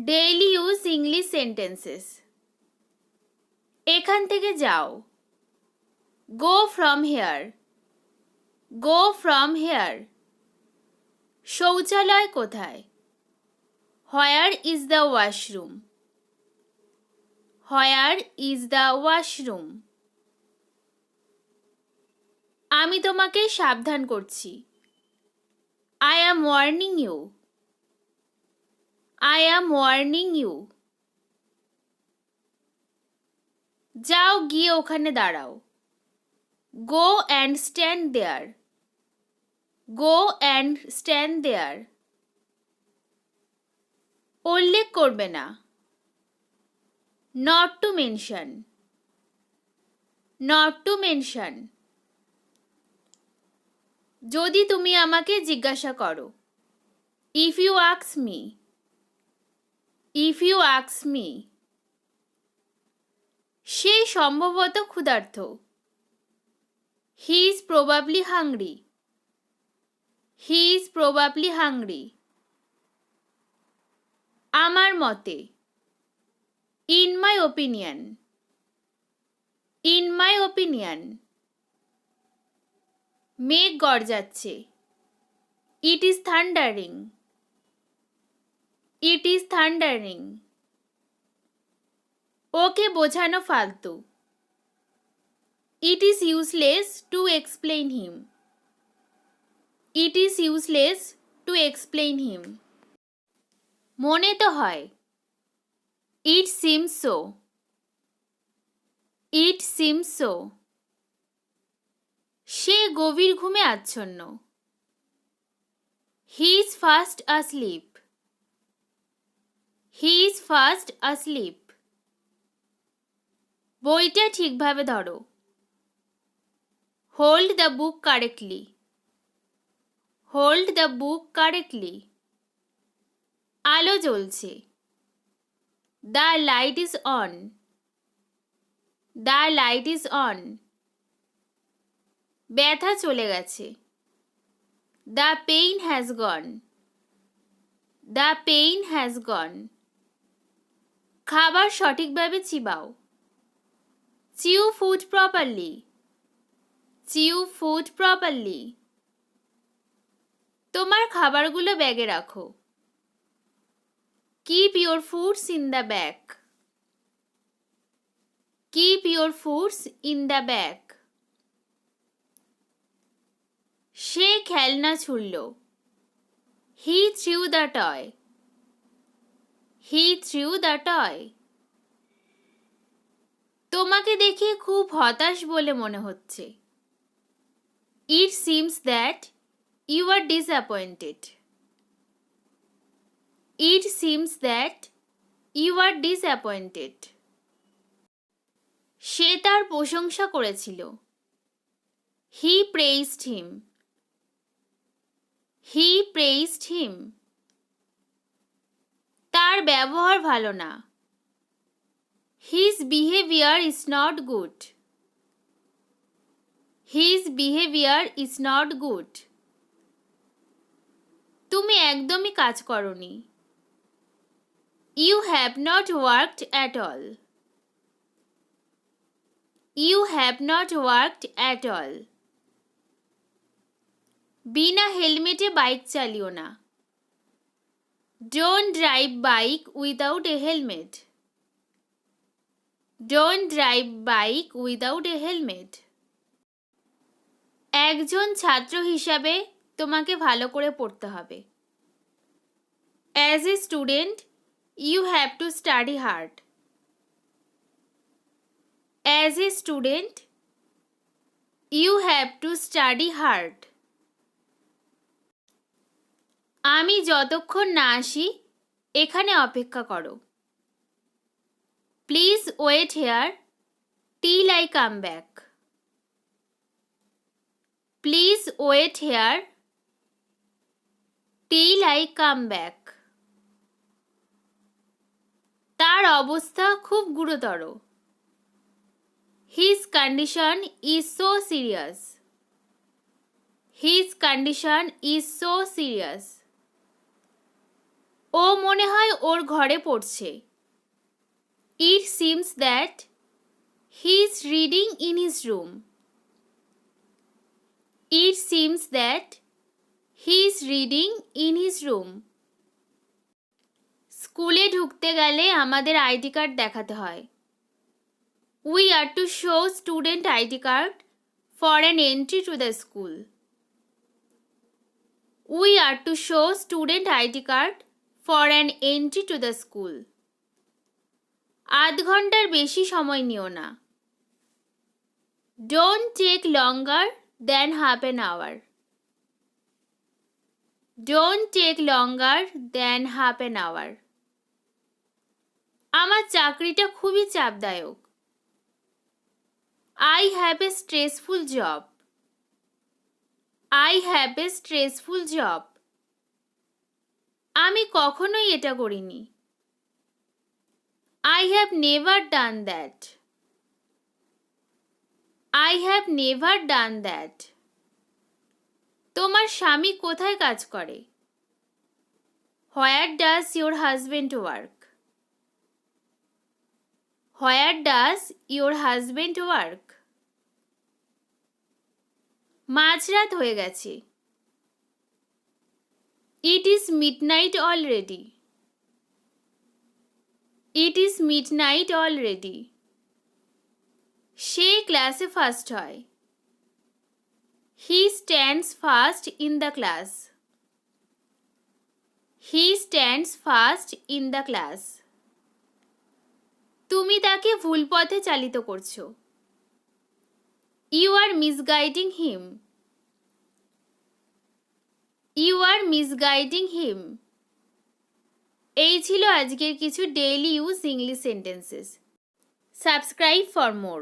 Daily use English sentences. এখান থেকে যাও। Go from here. Go from here. শৌচালয় কোথায়? Where is the washroom? Where is the washroom? আমি তোমাকে সাবধান করছি। I am warning you. I am warning you. যাও গিয়ে ওখানে দাঁড়াও। Go and stand there. Go and stand there. উল্লেখ করবে না। Not to mention. Not to mention. যদি তুমি আমাকে জিজ্ঞাসা করো। If you ask me. If you ask me. সে সম্ভবত ক্ষুধার্ত। হি is probably hungry. He is probably hungry. আমার মতে। In my opinion. In my opinion. মেঘ গর্জাচ্ছে। It is thundering. It is thundering. ওকে বোঝানো ফালতু। It is useless to explain him. It is useless to explain him. মনে তো হয়। It seems so. It seems so. সে গভীর ঘুমে আচ্ছন্ন। He is fast asleep. He is fast asleep. বইটা ঠিকভাবে ধরো। Hold the book correctly. Hold the book correctly. আলো জ্বলছে। The light is on. The light is on. ব্যথা চলে গেছে। The pain has gone. The pain has gone. খাবার সঠিকভাবে চিবাও। Chew food properly. Chew food properly. তোমার খাবারগুলো ব্যাগে রাখো। Keep your foods in the bag. Keep your foods in the bag. সে খেলনা ছুড়ল। He threw the toy. He threw the toy. তোমাকে দেখে খুব হতাশ বলে মনে হচ্ছে। It seems that you are disappointed. It seems that you are disappointed. সে তার প্রশংসা করেছিল। হি প্রেইজড হিম। হি প্রেইজড হিম। তার ব্যবহার ভালো না। His behaviour is not good. His behaviour is not good. তুমি একদমই কাজ করনি। You have not worked at all. You have not worked at all. বিনা হেলমেটে বাইক চালিও না। Don't drive bike without a helmet. Don't drive bike without a helmet. একজন ছাত্র হিসাবে তোমাকে ভালো করে পড়তে হবে। As a student you have to study hard. As a student you have to study hard. আমি যতক্ষণ না আসি এখানে অপেক্ষা করো। Please wait here till I come back. Please wait here till I come back. তার অবস্থা খুব গুরুতর। His condition is so serious. His condition is so serious. ও মনে হয় ওর ঘরে পড়ছে। It seems that he is reading in his room. It seems that he is reading in his room. স্কুলে ঢুকতে গেলে আমাদের আইডি কার্ড দেখাতে হয়। We are to show student ID card for an entry to the school. We are to show student ID card for an entry to the school. আধ ঘন্টার বেশি সময় নিও না। Don't take longer than half an hour. Don't take longer than half an hour. আমার চাকরিটা খুবই চাপদায়ক। I have a stressful job. I have a stressful job. আমি কখনোই এটা করিনি। I have never done that. I have never done that. তোমার স্বামী কোথায় কাজ করে? Where does your husband work? Where does your husband work? মাঝরাত হয়ে গেছে। It is midnight already. It is midnight already. সে ক্লাসে ফার্স্ট হয়। He stands first in the class. He stands first in the class. তুমি তাকে ভুল পথে চালিত করছো। You are misguiding him. You are misguiding him. এই ছিল আজকের কিছু daily use English sentences. Subscribe for more.